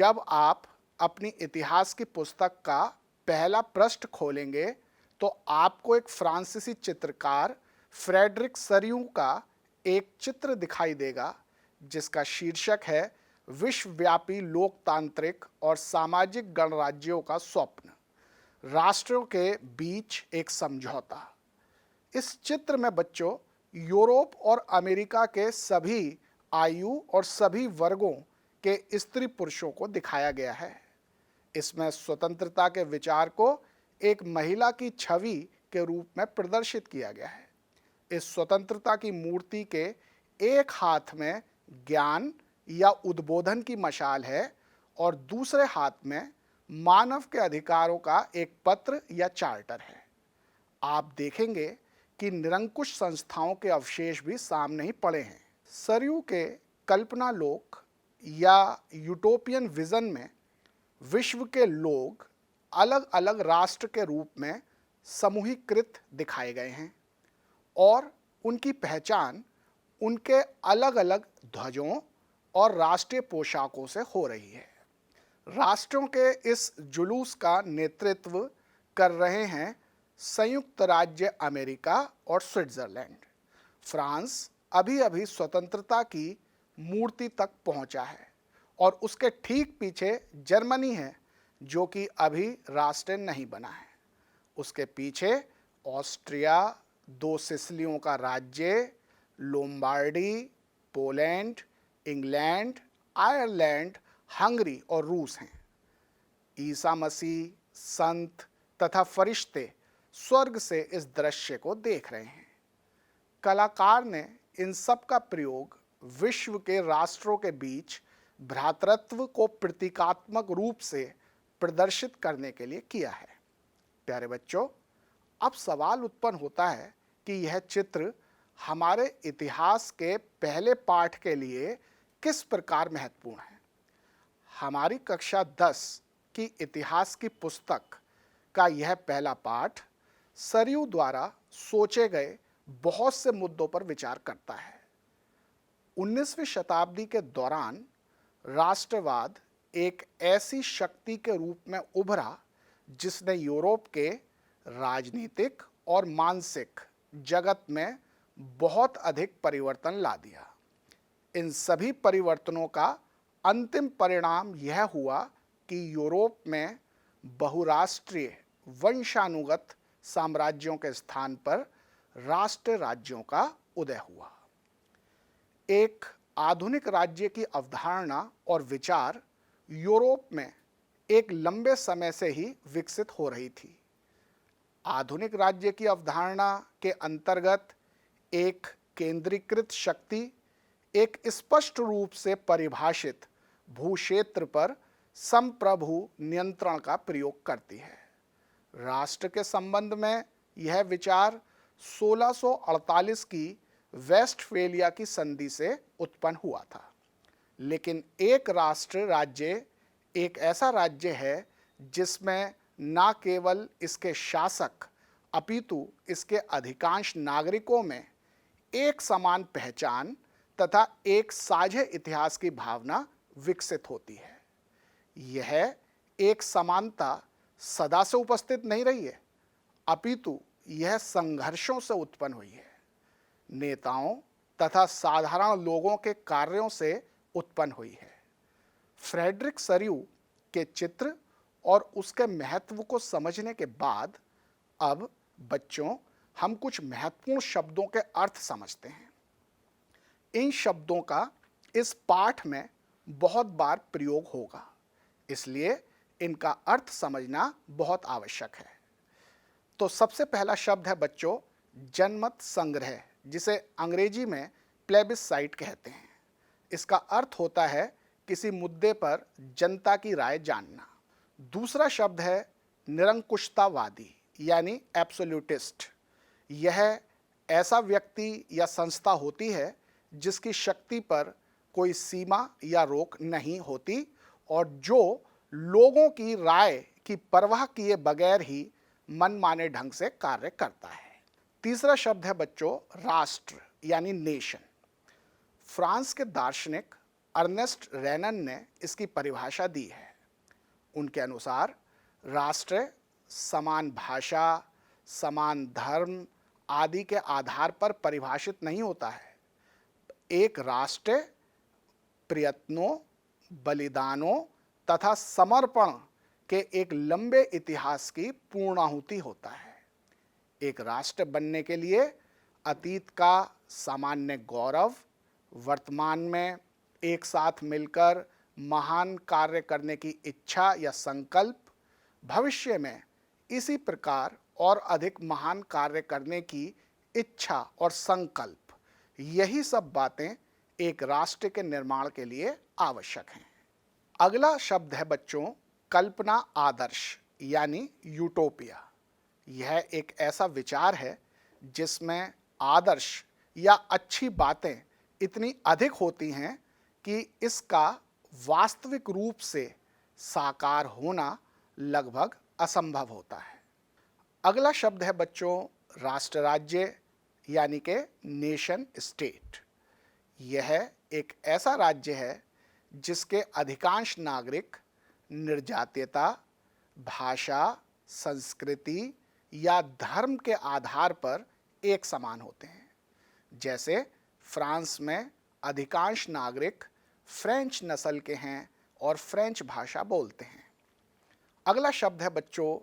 जब आप अपनी इतिहास की पुस्तक का पहला पृष्ठ खोलेंगे तो आपको एक फ्रांसीसी चित्रकार फ्रेडरिक सरियू का एक चित्र दिखाई देगा जिसका शीर्षक है विश्वव्यापी लोकतांत्रिक और सामाजिक गणराज्यों का स्वप्न, राष्ट्रों के बीच एक समझौता। इस चित्र में बच्चों यूरोप और अमेरिका के सभी आयु और सभी वर्गों के स्त्री पुरुषों को दिखाया गया है। इसमें स्वतंत्रता के विचार को एक महिला की छवि के रूप में प्रदर्शित किया गया है। इस स्वतंत्रता की मूर्ति के एक हाथ में ज्ञान या उद्बोधन की मशाल है और दूसरे हाथ में मानव के अधिकारों का एक पत्र या चार्टर है। आप देखेंगे कि निरंकुश संस्थाओं के अवशेष भी सामने ही पड़े हैं। सरयू के कल्पना लोक या यूटोपियन विजन में विश्व के लोग अलग अलग राष्ट्र के रूप में समूहीकृत दिखाए गए हैं और उनकी पहचान उनके अलग अलग ध्वजों और राष्ट्रीय पोशाकों से हो रही है। राष्ट्रों के इस जुलूस का नेतृत्व कर रहे हैं संयुक्त राज्य अमेरिका और स्विट्जरलैंड। फ्रांस अभी अभी स्वतंत्रता की मूर्ति तक पहुंचा है और उसके ठीक पीछे जर्मनी है जो कि अभी राष्ट्र नहीं बना है। उसके पीछे ऑस्ट्रिया, दो सिसिलियों का राज्य, Lombardy, Poland, England, Ireland, Hungary और रूस हैं। ईसा मसीह, संत तथा फरिश्ते स्वर्ग से इस दृश्य को देख रहे हैं। कलाकार ने इन सब का प्रयोग विश्व के राष्ट्रों के बीच भ्रातृत्व को प्रतीकात्मक रूप से प्रदर्शित करने के लिए किया है। प्यारे बच्चों, अब सवाल उत्पन्न होता है कि यह चित्र हमारे इतिहास के पहले पाठ के लिए किस प्रकार महत्वपूर्ण है। हमारी कक्षा 10 की इतिहास की पुस्तक का यह पहला पाठ सरयू द्वारा सोचे गए बहुत से मुद्दों पर विचार करता है। 19वीं शताब्दी के दौरान राष्ट्रवाद एक ऐसी शक्ति के रूप में उभरा जिसने यूरोप के राजनीतिक और मानसिक जगत में बहुत अधिक परिवर्तन ला दिया। इन सभी परिवर्तनों का अंतिम परिणाम यह हुआ कि यूरोप में बहुराष्ट्रीय वंशानुगत साम्राज्यों के स्थान पर राष्ट्र राज्यों का उदय हुआ। एक आधुनिक राज्य की अवधारणा और विचार यूरोप में एक लंबे समय से ही विकसित हो रही थी। आधुनिक राज्य की अवधारणा के अंतर्गत एक केंद्रीकृत शक्ति एक स्पष्ट रूप से परिभाषित भूक्षेत्र पर संप्रभु नियंत्रण का प्रयोग करती है। राष्ट्र के संबंध में यह विचार 1648 की वेस्टफेलिया की संधि से उत्पन्न हुआ था। लेकिन एक राष्ट्र राज्य एक ऐसा राज्य है जिसमें न केवल इसके शासक अपितु इसके अधिकांश नागरिकों में एक समान पहचान तथा एक साझे इतिहास की भावना विकसित होती है। यह एक समानता सदा से उपस्थित नहीं रही है, अपितु यह संघर्षों से उत्पन्न हुई है, नेताओं तथा साधारण लोगों के कार्यों से उत्पन्न हुई है। फ्रेडरिक सरयू के चित्र और उसके महत्व को समझने के बाद अब बच्चों हम कुछ महत्वपूर्ण शब्दों के अर्थ समझते हैं। इन शब्दों का इस पाठ में बहुत बार प्रयोग होगा, इसलिए इनका अर्थ समझना बहुत आवश्यक है। तो सबसे पहला शब्द है बच्चों जनमत संग्रह, जिसे अंग्रेजी में प्लेबिससाइट कहते हैं। इसका अर्थ होता है किसी मुद्दे पर जनता की राय जानना। दूसरा शब्द है निरंकुशतावादी यानी एब्सोल्यूटिस्ट। यह ऐसा व्यक्ति या संस्था होती है जिसकी शक्ति पर कोई सीमा या रोक नहीं होती और जो लोगों की राय की परवाह किए बगैर ही मनमाने ढंग से कार्य करता है। तीसरा शब्द है बच्चों राष्ट्र यानी नेशन। फ्रांस के दार्शनिक अर्नेस्ट रेनन ने इसकी परिभाषा दी है। उनके अनुसार राष्ट्र समान भाषा, समान धर्म आदि के आधार पर परिभाषित नहीं होता है। एक राष्ट्र प्रयत्नों, बलिदानों तथा समर्पण के एक लंबे इतिहास की पूर्णाहुति होता है। एक राष्ट्र बनने के लिए अतीत का सामान्य गौरव, वर्तमान में एक साथ मिलकर महान कार्य करने की इच्छा या संकल्प, भविष्य में इसी प्रकार और अधिक महान कार्य करने की इच्छा और संकल्प, यही सब बातें एक राष्ट्र के निर्माण के लिए आवश्यक हैं। अगला शब्द है बच्चों कल्पना आदर्श यानी यूटोपिया। यह एक ऐसा विचार है जिसमें आदर्श या अच्छी बातें इतनी अधिक होती हैं कि इसका वास्तविक रूप से साकार होना लगभग असंभव होता है। अगला शब्द है बच्चों राष्ट्र राज्य यानी कि नेशन स्टेट। यह एक ऐसा राज्य है जिसके अधिकांश नागरिक निर्जातीयता, भाषा, संस्कृति या धर्म के आधार पर एक समान होते हैं। जैसे फ्रांस में अधिकांश नागरिक फ्रेंच नस्ल के हैं और फ्रेंच भाषा बोलते हैं। अगला शब्द है बच्चों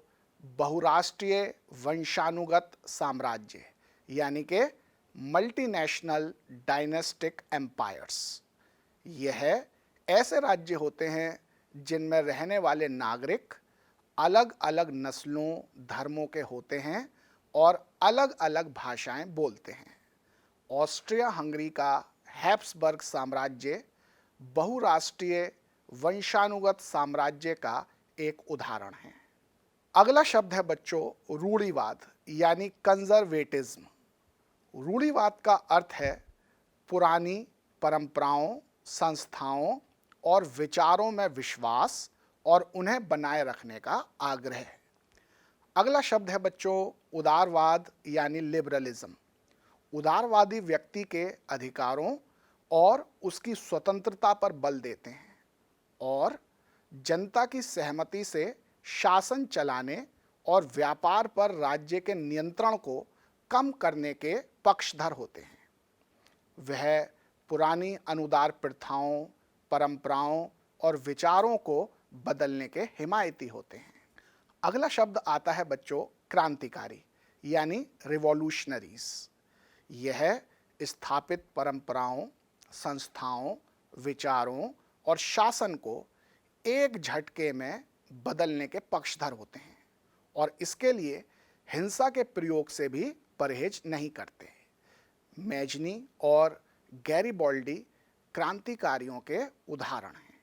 बहुराष्ट्रीय वंशानुगत साम्राज्य यानी कि मल्टीनेशनल डायनेस्टिक एम्पायर्स। यह ऐसे राज्य होते हैं जिनमें रहने वाले नागरिक अलग अलग नस्लों, धर्मों के होते हैं और अलग अलग भाषाएं बोलते हैं। ऑस्ट्रिया हंगरी का हैब्सबर्ग साम्राज्य बहुराष्ट्रीय वंशानुगत साम्राज्य का एक उदाहरण है। अगला शब्द है बच्चों रूढ़िवाद यानी कंजर्वेटिज्म। रूढ़िवाद का अर्थ है पुरानी परंपराओं, संस्थाओं और विचारों में विश्वास और उन्हें बनाए रखने का आग्रह। अगला शब्द है बच्चों उदारवाद यानी लिबरलिज्म। उदारवादी व्यक्ति के अधिकारों और उसकी स्वतंत्रता पर बल देते हैं और जनता की सहमति से शासन चलाने और व्यापार पर राज्य के नियंत्रण को कम करने के पक्षधर होते हैं। वह पुरानी अनुदार प्रथाओं, परंपराओं और विचारों को बदलने के हिमायती होते हैं। अगला शब्द आता है बच्चों क्रांतिकारी यानी रिवॉल्यूशनरीज। यह स्थापित परंपराओं, संस्थाओं, विचारों और शासन को एक झटके में बदलने के पक्षधर होते हैं और इसके लिए हिंसा के प्रयोग से भी परहेज नहीं करते। मैजनी और गैरिबॉल्डी क्रांतिकारियों के उदाहरण हैं।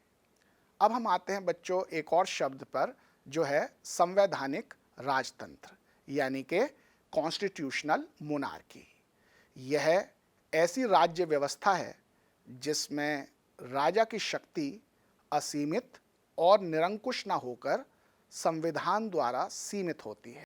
अब हम आते हैं बच्चों एक और शब्द पर जो है संवैधानिक राजतंत्र यानी कि कॉन्स्टिट्यूशनल मोनार्की। यह ऐसी राज्य व्यवस्था है जिसमें राजा की शक्ति असीमित और निरंकुश न होकर संविधान द्वारा सीमित होती है।